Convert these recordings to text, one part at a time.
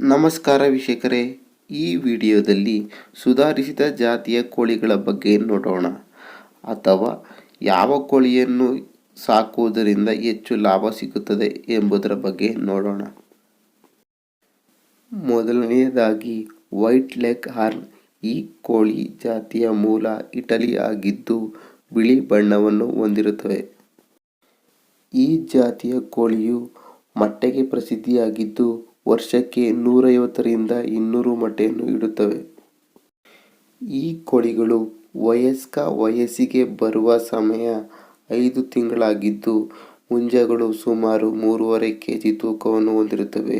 ನಮಸ್ಕಾರ ವೀಕ್ಷಕರೇ, ಈ ವಿಡಿಯೋದಲ್ಲಿ ಸುಧಾರಿಸಿದ ಜಾತಿಯ ಕೋಳಿಗಳ ಬಗ್ಗೆ ನೋಡೋಣ. ಅಥವಾ ಯಾವ ಕೋಳಿಯನ್ನು ಸಾಕುವುದರಿಂದ ಹೆಚ್ಚು ಲಾಭ ಸಿಗುತ್ತದೆ ಎಂಬುದರ ಬಗ್ಗೆ ನೋಡೋಣ. ಮೊದಲನೆಯದಾಗಿ ವೈಟ್ ಲೆಗ್ ಹಾರ್ನ್. ಈ ಕೋಳಿ ಜಾತಿಯ ಮೂಲ ಇಟಲಿ ಆಗಿದ್ದು ಬಿಳಿ ಬಣ್ಣವನ್ನು ಹೊಂದಿರುತ್ತವೆ. ಈ ಜಾತಿಯ ಕೋಳಿಯು ಮೊಟ್ಟೆಗೆ ಪ್ರಸಿದ್ಧಿಯಾಗಿದ್ದು ವರ್ಷಕ್ಕೆ 150ರಿಂದ 200 ಮೊಟ್ಟೆಯನ್ನು ಇಡುತ್ತವೆ. ಈ ಕೋಳಿಗಳು ವಯಸ್ಕ ವಯಸ್ಸಿಗೆ ಬರುವ ಸಮಯ 5 ತಿಂಗಳಾಗಿದ್ದು ಹುಂಜಗಳು ಸುಮಾರು 3.5 kg ತೂಕವನ್ನು ಹೊಂದಿರುತ್ತವೆ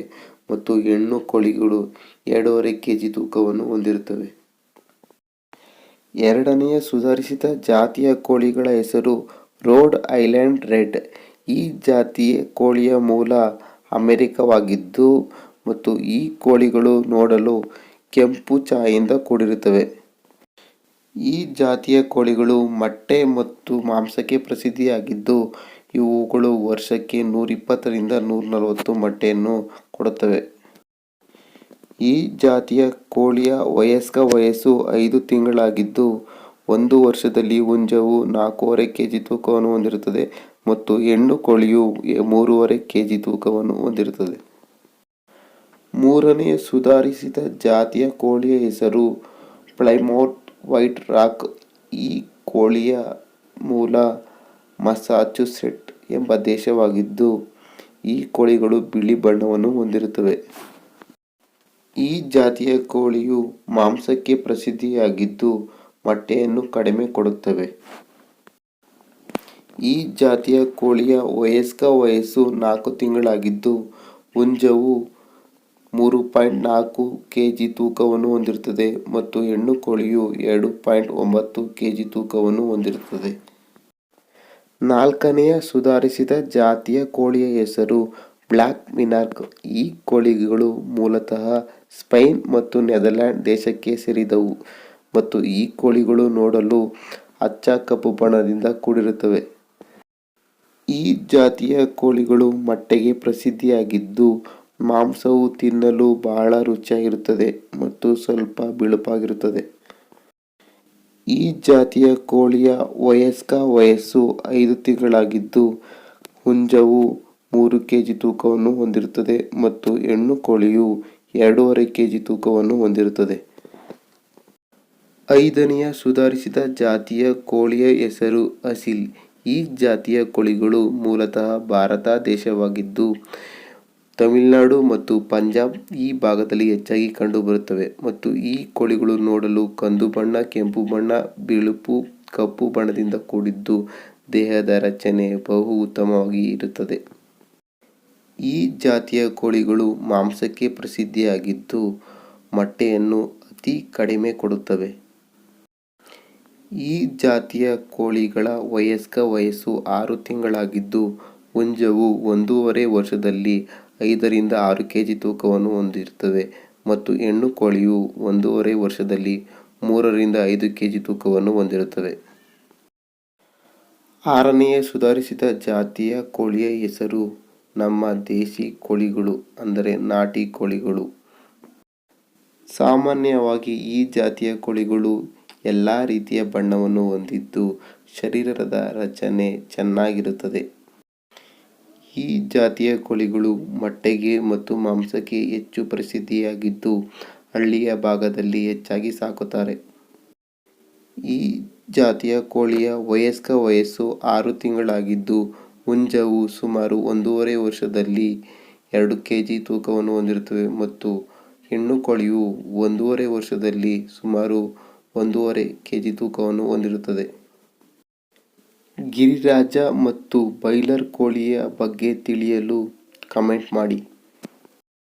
ಮತ್ತು ಹೆಣ್ಣು ಕೋಳಿಗಳು 2.5 kg ತೂಕವನ್ನು ಹೊಂದಿರುತ್ತವೆ. ಎರಡನೆಯ ಸುಧಾರಿಸಿದ ಜಾತಿಯ ಕೋಳಿಗಳ ಹೆಸರು ರೋಡ್ ಐಲ್ಯಾಂಡ್ ರೆಡ್. ಈ ಜಾತಿಯ ಕೋಳಿಯ ಮೂಲ ಅಮೆರಿಕವಾಗಿದ್ದು ಮತ್ತು ಈ ಕೋಳಿಗಳು ನೋಡಲು ಕೆಂಪು ಛಾಯೆಯಿಂದ ಕೂಡಿರುತ್ತವೆ. ಈ ಜಾತಿಯ ಕೋಳಿಗಳು ಮೊಟ್ಟೆ ಮತ್ತು ಮಾಂಸಕ್ಕೆ ಪ್ರಸಿದ್ಧಿಯಾಗಿದ್ದು ಇವುಗಳು ವರ್ಷಕ್ಕೆ 120ರಿಂದ 140 ಮೊಟ್ಟೆಯನ್ನು ಕೊಡುತ್ತವೆ. ಈ ಜಾತಿಯ ಕೋಳಿಯ ವಯಸ್ಕ ವಯಸ್ಸು 5 ತಿಂಗಳಾಗಿದ್ದು 1 ವರ್ಷದಲ್ಲಿ ಹುಂಜವು 4.5 kg ತೂಕವನ್ನು ಹೊಂದಿರುತ್ತದೆ ಮತ್ತು ಹೆಣ್ಣು ಕೋಳಿಯು 3.5 kg ತೂಕವನ್ನು ಹೊಂದಿರುತ್ತದೆ. ಮೂರನೆಯ ಸುಧಾರಿಸಿದ ಜಾತಿಯ ಕೋಳಿಯ ಹೆಸರು ಪ್ಲೈಮೌತ್ ವೈಟ್ ರಾಕ್. ಈ ಕೋಳಿಯ ಮೂಲ ಮಸಾಚುಸೆಟ್ ಎಂಬ ದೇಶವಾಗಿದ್ದು ಈ ಕೋಳಿಗಳು ಬಿಳಿ ಬಣ್ಣವನ್ನು ಹೊಂದಿರುತ್ತವೆ. ಈ ಜಾತಿಯ ಕೋಳಿಯು ಮಾಂಸಕ್ಕೆ ಪ್ರಸಿದ್ಧಿಯಾಗಿದ್ದು ಮೊಟ್ಟೆಯನ್ನು ಕಡಿಮೆ ಕೊಡುತ್ತವೆ. ಈ ಜಾತಿಯ ಕೋಳಿಯ ವಯಸ್ಕ ವಯಸ್ಸು 4 ತಿಂಗಳಾಗಿದ್ದು ಹುಂಜವು 3.4 kg ತೂಕವನ್ನು ಹೊಂದಿರುತ್ತದೆ ಮತ್ತು ಹೆಣ್ಣು ಕೋಳಿಯು 2.9 kg ತೂಕವನ್ನು ಹೊಂದಿರುತ್ತದೆ. ನಾಲ್ಕನೆಯ ಸುಧಾರಿಸಿದ ಜಾತಿಯ ಕೋಳಿಯ ಹೆಸರು ಬ್ಲ್ಯಾಕ್ ಮಿನಾರ್ಕ್. ಈ ಕೋಳಿಗಳು ಮೂಲತಃ ಸ್ಪೇನ್ ಮತ್ತು ನೆದರ್ಲ್ಯಾಂಡ್ ದೇಶಕ್ಕೆ ಸೇರಿದವು ಮತ್ತು ಈ ಕೋಳಿಗಳು ನೋಡಲು ಅಚ್ಚ ಕಪ್ಪು ಬಣ್ಣದಿಂದ ಕೂಡಿರುತ್ತವೆ. ಈ ಜಾತಿಯ ಕೋಳಿಗಳು ಮೊಟ್ಟೆಗೆ ಪ್ರಸಿದ್ಧಿಯಾಗಿದ್ದು ಮಾಂಸವು ತಿನ್ನಲು ಬಹಳ ರುಚಿಯಾಗಿರುತ್ತದೆ ಮತ್ತು ಸ್ವಲ್ಪ ಬಿಳುಪಾಗಿರುತ್ತದೆ. ಈ ಜಾತಿಯ ಕೋಳಿಯ ವಯಸ್ಕ ವಯಸ್ಸು 5 ತಿಂಗಳಾಗಿದ್ದು ಹುಂಜವು 3 kg ತೂಕವನ್ನು ಹೊಂದಿರುತ್ತದೆ ಮತ್ತು ಹೆಣ್ಣು ಕೋಳಿಯು 2.5 kg ತೂಕವನ್ನು ಹೊಂದಿರುತ್ತದೆ. ಐದನೆಯ ಸುಧಾರಿಸಿದ ಜಾತಿಯ ಕೋಳಿಯ ಹೆಸರು ಅಸೀಲ್. ಈ ಜಾತಿಯ ಕೋಳಿಗಳು ಮೂಲತಃ ಭಾರತ ದೇಶವಾಗಿದ್ದು ತಮಿಳುನಾಡು ಮತ್ತು ಪಂಜಾಬ್ ಈ ಭಾಗದಲ್ಲಿ ಹೆಚ್ಚಾಗಿ ಕಂಡುಬರುತ್ತವೆ ಮತ್ತು ಈ ಕೋಳಿಗಳು ನೋಡಲು ಕಂದು ಬಣ್ಣ, ಕೆಂಪು ಬಣ್ಣ, ಬಿಳುಪು, ಕಪ್ಪು ಬಣ್ಣದಿಂದ ಕೂಡಿದ್ದು ದೇಹದ ರಚನೆ ಬಹು ಉತ್ತಮವಾಗಿ ಇರುತ್ತದೆ. ಈ ಜಾತಿಯ ಕೋಳಿಗಳು ಮಾಂಸಕ್ಕೆ ಪ್ರಸಿದ್ಧಿಯಾಗಿದ್ದು ಮೊಟ್ಟೆಯನ್ನು ಅತಿ ಕಡಿಮೆ ಕೊಡುತ್ತವೆ. ಈ ಜಾತಿಯ ಕೋಳಿಗಳ ವಯಸ್ಕ ವಯಸ್ಸು 6 ತಿಂಗಳಾಗಿದ್ದು ಹುಂಜವು 1.5 ವರ್ಷದಲ್ಲಿ 5ರಿಂದ 6 kg ತೂಕವನ್ನು ಹೊಂದಿರುತ್ತವೆ ಮತ್ತು ಹೆಣ್ಣು ಕೋಳಿಯು 1.5 ವರ್ಷದಲ್ಲಿ 3ರಿಂದ 5 kg ತೂಕವನ್ನು ಹೊಂದಿರುತ್ತವೆ. ಆರನೆಯ ಸುಧಾರಿಸಿದ ಜಾತಿಯ ಕೋಳಿಯ ಹೆಸರು ನಮ್ಮ ದೇಸಿ ಕೋಳಿಗಳು ಅಂದರೆ ನಾಟಿ ಕೋಳಿಗಳು. ಸಾಮಾನ್ಯವಾಗಿ ಈ ಜಾತಿಯ ಕೋಳಿಗಳು ಎಲ್ಲ ರೀತಿಯ ಬಣ್ಣವನ್ನು ಹೊಂದಿದ್ದು ಶರೀರದ ರಚನೆ ಚೆನ್ನಾಗಿರುತ್ತದೆ. ಈ ಜಾತಿಯ ಕೋಳಿಗಳು ಮೊಟ್ಟೆಗೆ ಮತ್ತು ಮಾಂಸಕ್ಕೆ ಹೆಚ್ಚು ಪ್ರಸಿದ್ಧಿಯಾಗಿದ್ದು ಹಳ್ಳಿಯ ಭಾಗದಲ್ಲಿ ಹೆಚ್ಚಾಗಿ ಸಾಕುತ್ತಾರೆ. ಈ ಜಾತಿಯ ಕೋಳಿಯ ವಯಸ್ಕ ವಯಸ್ಸು 6 ತಿಂಗಳಾಗಿದ್ದು ಹುಂಜವು ಸುಮಾರು 1.5 ವರ್ಷದಲ್ಲಿ 2 kg ತೂಕವನ್ನು ಹೊಂದಿರುತ್ತವೆ ಮತ್ತು ಹೆಣ್ಣು ಕೋಳಿಯು 1.5 ವರ್ಷದಲ್ಲಿ ಸುಮಾರು 1.5 kg ತೂಕವನ್ನು ಹೊಂದಿರುತ್ತದೆ. ಗಿರಿರಾಜ ಮತ್ತು ಬಾಯ್ಲರ್ ಕೋಳಿಯ ಬಗ್ಗೆ ತಿಳಿಯಲು ಕಮೆಂಟ್ ಮಾಡಿ.